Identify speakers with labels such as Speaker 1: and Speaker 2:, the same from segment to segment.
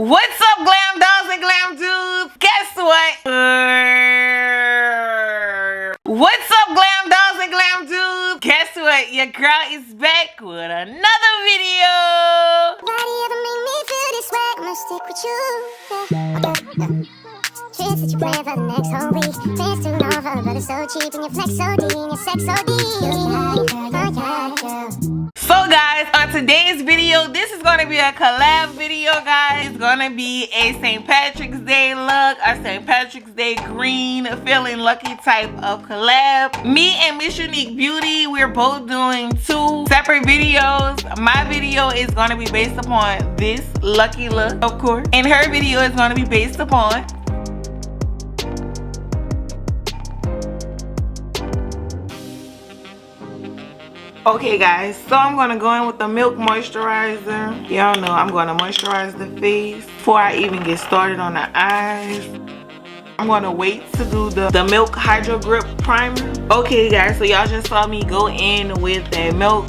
Speaker 1: What's up, glam dolls and glam dudes? Guess what? What's up, glam dolls and glam dudes? Guess what? Your girl is back with another video.
Speaker 2: Nobody ever made me feel this way. I'm gonna stick with you. Kids that you plan for the next whole week. Plans too novel, but it's so cheap and your flex so D and your sex so D.
Speaker 1: So guys, on today's video, this is gonna be a collab video, guys. It's gonna be a St. Patrick's Day look, a St. Patrick's Day green, feeling lucky type of collab. Me and Missuniquebeauti, we're both doing two separate videos. My video is gonna be based upon this lucky look, of course, and her video is gonna be based upon okay guys, so I'm gonna go in with the milk moisturizer. Y'all know I'm gonna moisturize the face before I even get started on the eyes. I'm gonna wait to do the milk hydro grip primer. Okay guys, so y'all just saw me go in with the milk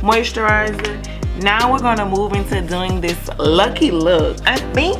Speaker 1: moisturizer. Now we're gonna move into doing this lucky look. I think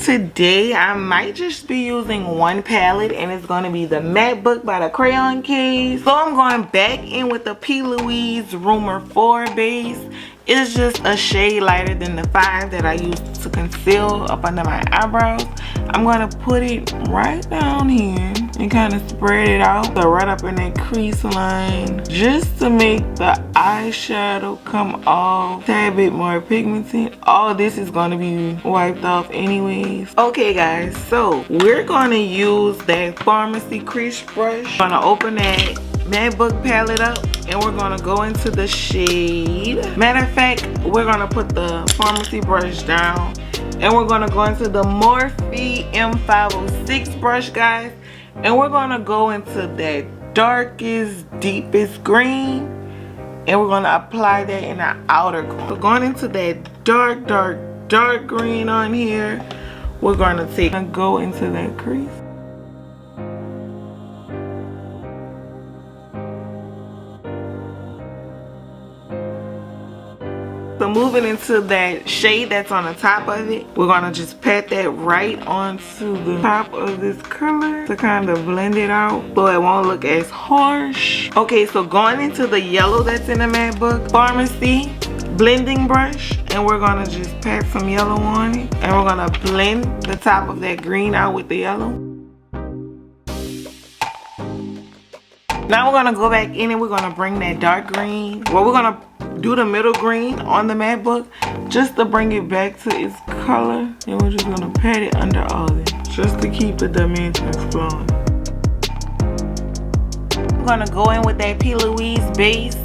Speaker 1: today I might just be using one palette, and it's going to be the MacBook by the Crayon Case. So I'm going back in with the P. Louise Rumor 4 base. It's just a shade lighter than the 5 that I used to conceal up under my eyebrows. I'm going to put it right down here and kind of spread it out, so right up in that crease line, just to make the eyeshadow come off a tad bit more pigmented. All this is going to be wiped off anyways. Okay guys, so we're going to use that Pharmacy crease brush. I'm going to open that MacBook palette up, and we're gonna go into the shade. Matter of fact, we're gonna put the Pharmacy brush down, and we're gonna go into the Morphe M506 brush, guys, and we're gonna go into that darkest, deepest green, and we're gonna apply that in the outer corner. So going into that dark green on here, we're gonna go into that crease. So moving into that shade that's on the top of it, we're gonna just pat that right onto the top of this color to kind of blend it out so it won't look as harsh. Okay, so going into the yellow that's in the MacBook Pharmacy blending brush, and we're gonna just pat some yellow on it, and we're gonna blend the top of that green out with the yellow. Now we're gonna go back in and we're gonna bring that dark green. Well, we're gonna do the middle green on the MacBook just to bring it back to its color, and we're just gonna pat it under all this just to keep the dimensions flowing. We're gonna go in with that P. Louise base,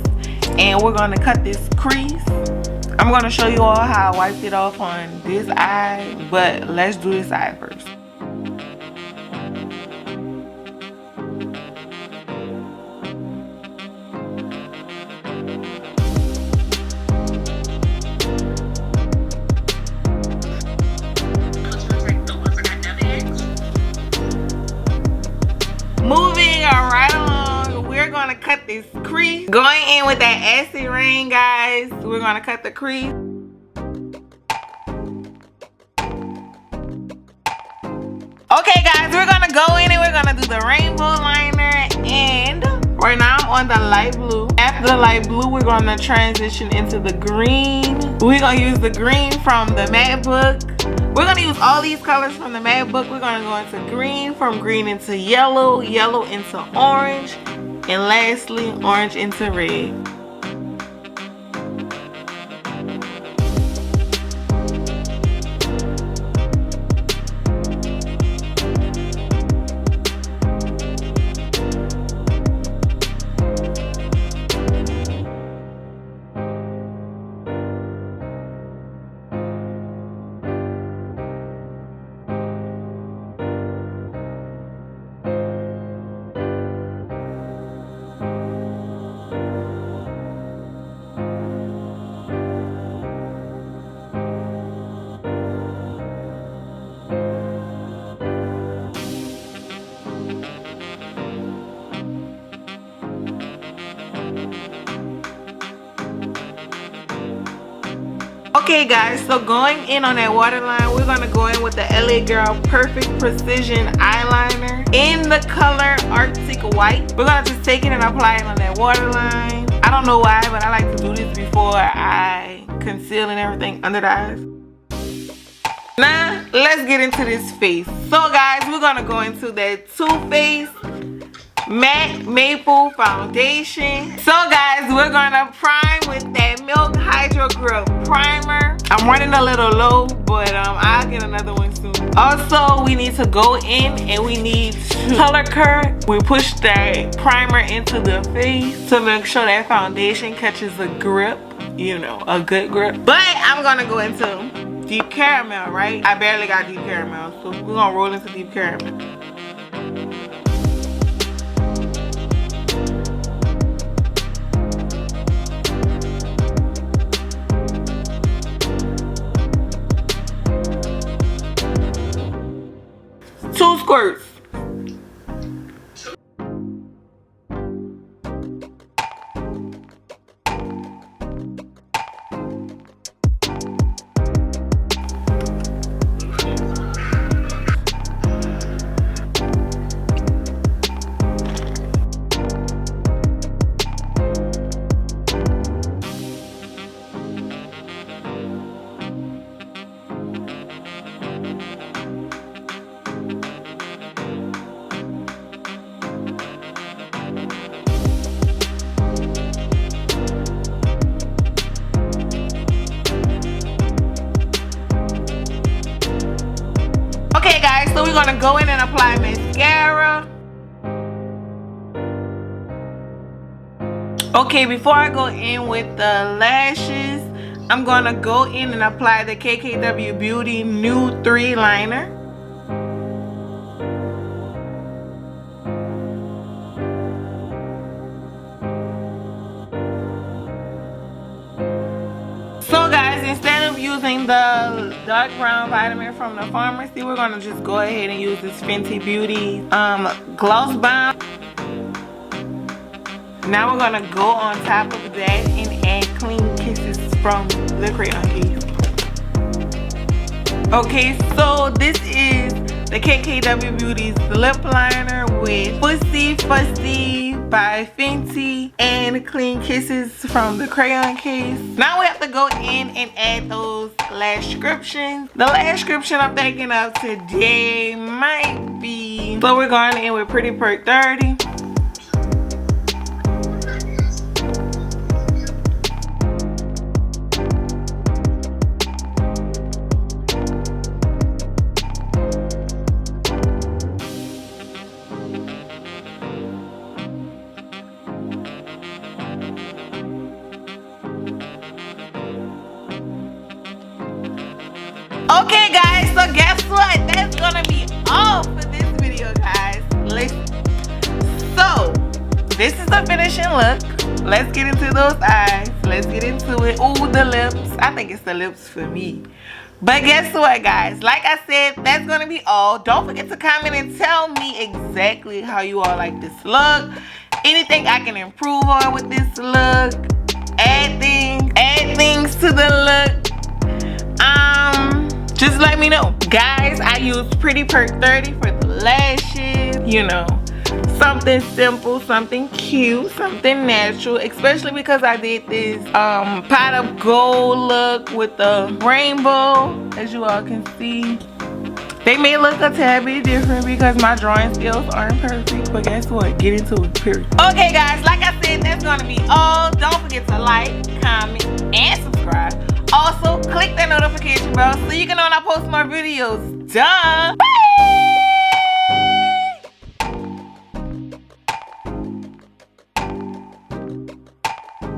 Speaker 1: and we're gonna cut this crease. I'm gonna show you all how I wiped it off on this eye, but let's do this eye first. Moving right along, we're gonna cut this crease. Going in with that acid rain, guys. We're gonna cut the crease. Okay guys, we're gonna go in and we're gonna do the rainbow liner, and right now I'm on the light blue. After the light blue, we're gonna transition into the green. We're gonna use the green from the MacBook. We're gonna use all these colors from the MacBook. We're gonna go into green, from green into yellow, yellow into orange, and lastly, orange into red. Okay guys, so going in on that waterline, we're gonna go in with the LA Girl Perfect Precision eyeliner in the color Arctic White. We're gonna just take it and apply it on that waterline. I don't know why, but I like to do this before I conceal and everything under the eyes. Now, let's get into this face. So guys, we're gonna go into that Too Faced Matte Maple Foundation. So guys, we're gonna prime with that Milk Hydro Grip Primer. I'm running a little low, but I'll get another one soon. Also, we need to go in and we need to color correct. We push that primer into the face to make sure that foundation catches a grip, you know, a good grip. But I'm gonna go into Deep Caramel, right? I barely got Deep Caramel, so we're gonna roll into Deep Caramel. Two squirts. Okay guys, so we're gonna go in and apply mascara. Okay, before I go in with the lashes, I'm gonna go in and apply the Beauty Nude 3 liner. So guys, instead of using the dark brown vitamin from the pharmacy, we're gonna just go ahead and use this Fenty Beauty gloss bomb. Now we're gonna go on top of that and add Clean Kisses from the Crayon Case. Okay, so this is the KKW Beauty's lip liner with Fussy Fussy by Fenty and Clean Kisses from the Crayon Case. Now we have to go in and add those lash descriptions. The lash description I'm thinking of today might be, so we're going in with Pretty Perk 30. Okay guys, so guess what? That's gonna be all for this video, guys. Listen. So, this is the finishing look. Let's get into those eyes. Let's get into it. Ooh, the lips. I think it's the lips for me. But guess what, guys? Like I said, that's gonna be all. Don't forget to comment and tell me exactly how you all like this look. Anything I can improve on with this look. Add things to the look. Just let me know. Guys, I used Pretty Perk 30 for the lashes. You know, something simple, something cute, something natural. Especially because I did this pot of gold look with the rainbow. As you all can see. They may look a tad bit different because my drawing skills aren't perfect. But guess what? Get into it, period. Okay, guys. Like I said, that's going to be all. Don't forget to like, comment, and subscribe. Also, click that notification bell so you can know when I post more videos. Duh! Bye!